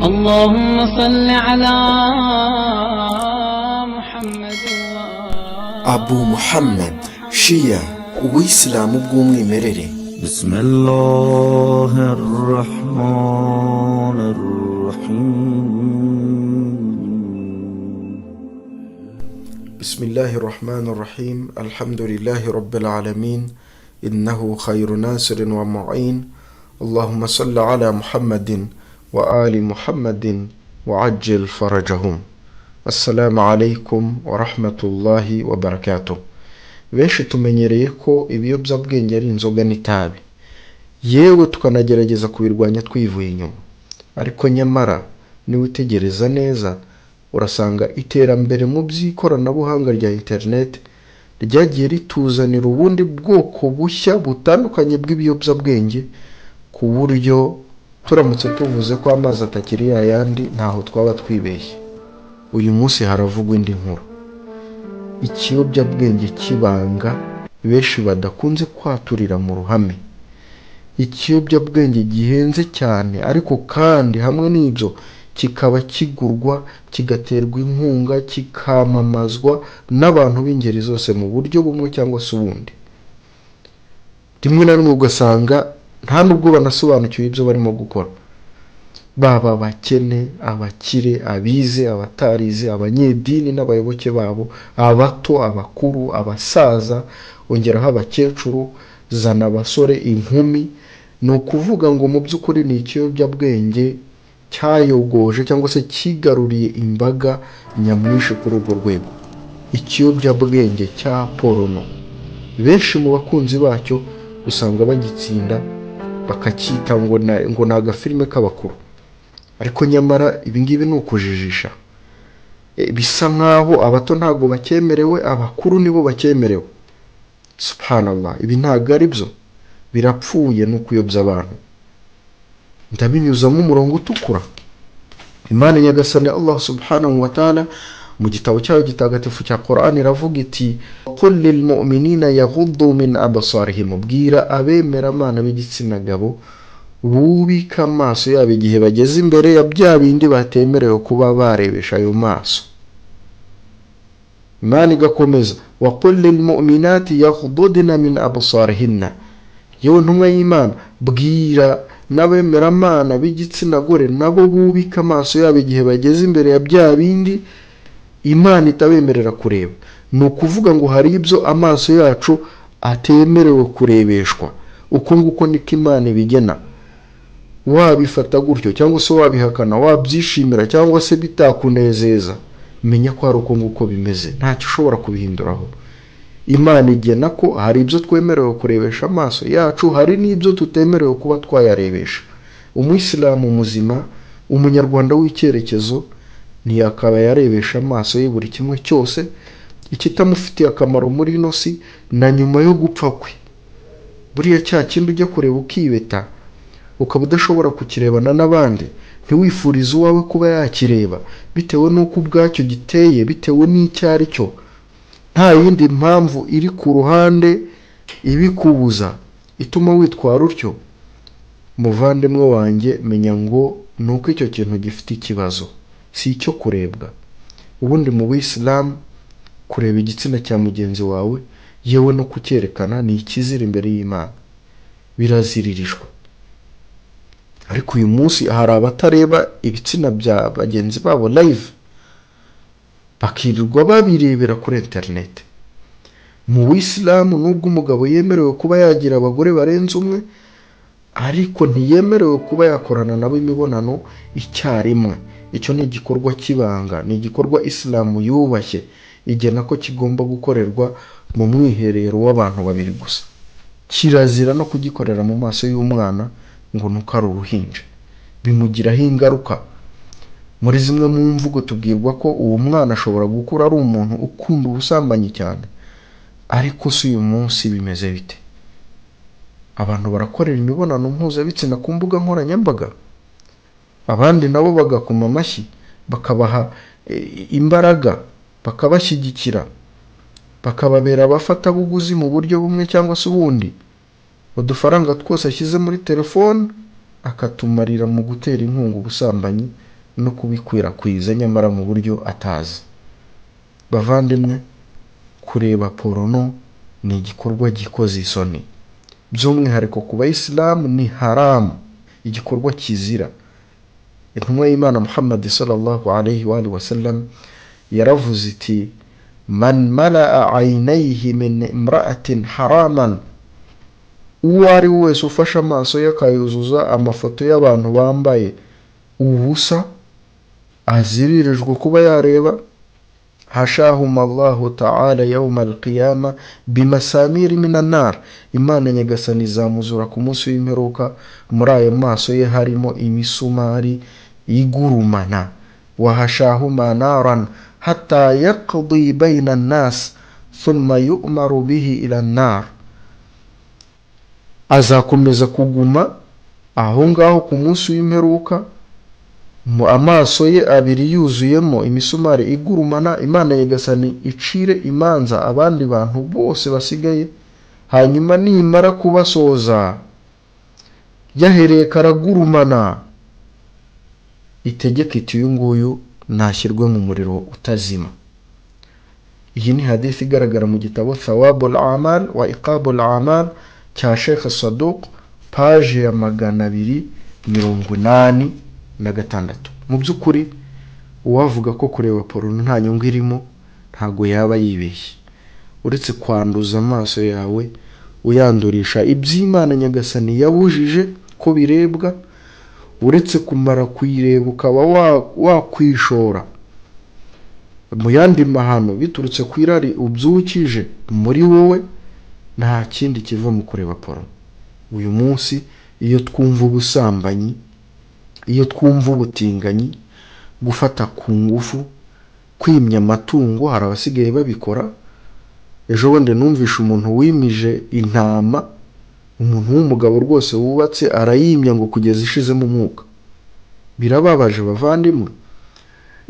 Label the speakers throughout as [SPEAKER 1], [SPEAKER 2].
[SPEAKER 1] اللهم صل على محمد
[SPEAKER 2] Abu Muhammad Shia Uislamu bw'umwimerere.
[SPEAKER 3] بسم الله الرحمن الرحيم
[SPEAKER 2] بسم الله الرحمن الرحيم. الحمد لله رب العالمين إنه خير ناصر ومعين. اللهم صل على محمد وآل محمد وعجل فرجهم. السلام عليكم ورحمة الله وبركاته. benshi tumenyereye ko ibiyobyabwenge ari inzoga n'itabi, yewe tukanagerageza kubirwanya twivuye inyuma, ariko nyamara niba utegereza neza urasanga iterambere mu by'ikoranabuhanga rya internet ryagiye rituzanira ubundi bwoko bushya butandukanye bw'ibiyobyabwenge, ku buryo turamutse tuvuze ko amazi atakiri yayandi ntaho twaba twibeshye. Uyu munsi haravugwa indi nkuru, ikiyobyabwenge kibanga benshi badakunze kwaturira mu ruhame, ikiyobyabwenge gihenze cyane, ariko kandi hamwe n'ibyo kikaba kigurwa, kigaterwa inkunga, kikamamazwa n'abantu b'ingeri zose mu buryo bumwe cyangwa se ubundi. Rimwe na rimwe ugasanga nta nubwo banasobanukiwe ibyo barimo gukora, baba abakene, abakire, abize, abatarize, abanyedini n'abayoboke babo, abato, abakuru, abasaza, ongeraho abakecuru, zana abasore, inkumi. Ni ukuvuga ngo mu by'ukuri ni ikiyobyabwenge cyayogoje cyangwa se kigaruriye imbaga nyamwinshi kuri urwo rwego. Ikiyobyabwenge cya porono, benshi mu bakunzi bacyo usanga bagitsinda bakacyita ngo ni agafilime k'abakuru, ariko nyamara ibingibi ni ukujijisha. Bisa nkaho abato ntabwo bakemerewe, abakuru nibo bakemerewe. Subhanallah, ibi ntabwo ari byo, birapfuye, ni ukuyobya abantu. Ndabinyuzamo umurongo utukura. Imana nyagasani Allah subhanahu wa ta'ala mu gitabo cyayo gitagatifu cya Qur'an iravuga iti qul lil mu'minina yaghuddu min absarihim, bwira abemeramana b'igitsina gabo bubika amaso yabo igihe bageze imbere ya bya bindi batemerewe kuba barebesha ayo maso. Imana igakomeza wa qul lil mu'minati yaghuddna min absarihinna, yewe ntumwa y'Imana bwira n'abemeramana b'igitsina gore nabo bubika amaso yabo igihe bageze imbere ya bya bindi Imana itabemerera kureba. Ni ukuvuga ngo hari ibyo amaso yacu atemerewe kurebeshwa. Uko nguko niko Imana ibigena. Wabifata gutyo cyangwa se wabihakana, wabyishimira cyangwa se bitakunezeza, menya ko hari uko nguko bimeze, ntacyo ushobora kubihinduraho. Imana igena ko hari ibyo twemerewe kurebesha amaso yacu, hari n'ibyo tutemerewe kuba twayarebesha. Umuyisilamu muzima, umunyarwanda w'icyerekezo, ntiyakaba yarebesha amaso ye buri kimwe cyose ikitamufitiye akamaro muri ino si na nyuma yo gupfa kwe. Buriya cya kindi ujya kureba ukibeta ukaba udashobora kukirebana n'abandi, ntiwifurize uwawe kuba yakireba bitewe n'uko ubwacyo giteye, bitewe n'icyo ari cyo, nta yindi mpamvu iri ku ruhande ibikubuza ituma witwara utyo. Muvandimwe wanjye, menya ngo nuko icyo kintu gifite ikibazo, si icyo kurebwa. Ubundi mu Buyisilamu kureba igitsina cya mugenzi wawe yewe no kucyerekana ni ikizira imbere y'Imana, biraziririjwe. Ariko uyu munsi hari abatareba ibitsina bya bagenzi babo live, bakirirwa babirebera kuri internet. Mu Buyisilamu nubwo umugabo yemerewe kuba yagira abagore barenze umwe, ariko ntiyemerewe kuba yakorana nabo imibonano icyarimwe. Icyo ni igikorwa kibanga, ni igikorwa Islamu yubashye, igena ko kigomba gukorerwa mu mwiherero w'abantu babiri gusa. Kirazira no kugikorera mu maso y'umwana ngo nuko ari uruhinja, bimugiraho ingaruka. Muri zimwe mu mvugo tubwirwa ko uwo mwana ashobora gukura ari umuntu ukunda ubusambanyi cyane, ariko si uyu munsi bimeze bite? Abantu barakorera imibonano mpuzabitsina ku mbuga nkoranyambaga, abandi nabo bagakoma amashyi, bakabaha imbaraga, bakabashyigikira, bakababera abafatabuguzi mu buryo bumwe cyangwa se ubundi. Udufaranga twose ashyize muri telefone akatumarira mu gutera inkunga ubusambanyi no kubikwirakwiza nyamara mu buryo atazi. Bavandimwe, kureba porono ni igikorwa gikoze isoni, by'umwihariko ku bayisilamu ni haramu, igikorwa kizira. Intumwa y'Imana Muhammad sallallahu alayhi wa sallam yaravuze iti: man mala'a aynayhi min imra'atin haraman, uwo ari wese ufashe amaso ye akayuzuza amafoto y'abantu bambaye ubusa aziririjwe kuba yareba, hashahum Allahu ta'ala yawma al-qiyama bimasamiri minan nar, Imana nyagasani izamuzura ku munsi w'imperuka muri ayo maso ye harimo imisumari igurumana. Wa hashahuma naran hatta yaqdi bayna an-nas thumma yu'maru bihi ila an-nar, azakomeza kuguma aho ngaho ku munsi w'imperuka mu amaso ye abiri yuzuyemo imisumari igurumana, Imana nyagasani icire imanza abandi bantu bose basigaye, hanyuma nimara kubasoza yahereye karagurumana itegeka iti uyu nguyu nashyirwe mu muriro utazima. Iyi ni hadithi igaragara mu gitabo Thawabul Amal wa Iqabul Amal cya Sheikh Saduq, page ya 286. Mu by'ukuri uwavuga ko kureba porono nta nyungu irimo ntago yaba yibeshye. Uretse kwanduza amaso yawe uyandurisha iby'Imana nyagasani yabujije ko birebwa, uretse kumara kuyireba ukaba wakwishora mu yandi mahano biturutse ku irari ubyukije muri wowe, nta kindi kiva mu kureba porono. Uyu munsi iyo twumva ubusambanyi, iyo twumva ubutinganyi, gufata ku ngufu, kwimya amatungo, hari abasigaye babikora. Ejo bundi numvisha umuntu wimije intama, umuntu w'umugabo rwose wubatse arayimya ngo kugeza ishizemo umwuka. Birababaje bavandimwe.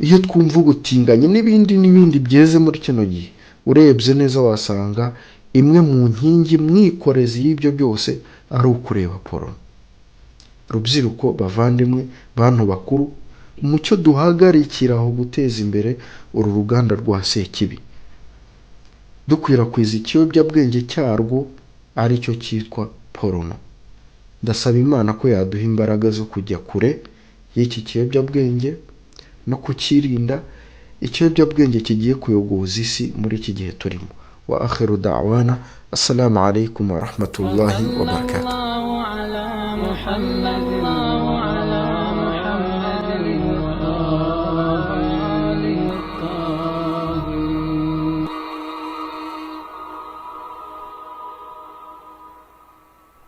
[SPEAKER 2] Iyo twumva ubutinganyi n'ibindi byeze muri kino gihe, urebye neza wasanga imwe mu nkingi mwikorezi y'ibyo byose ari ukureba porono. Rubyiruko bavandimwe, bantu bakuru, umucyo duhagarikiraho guteza imbere uru ruganda rwa Sekibi, dukwirakwiza ikiyobyabwenge cyarwo ari cyo cyitwa porono. Ndasaba Imana ko yaduha imbaraga zo kujya kure y'iki kiyobyabwenge no kukirinda, ikiyobyabwenge kigiye kuyogoza isi muri iki gihe turimo. Wa akhiru da'wana, assalamu alaikum wa rahmatullahi wa barakatuh.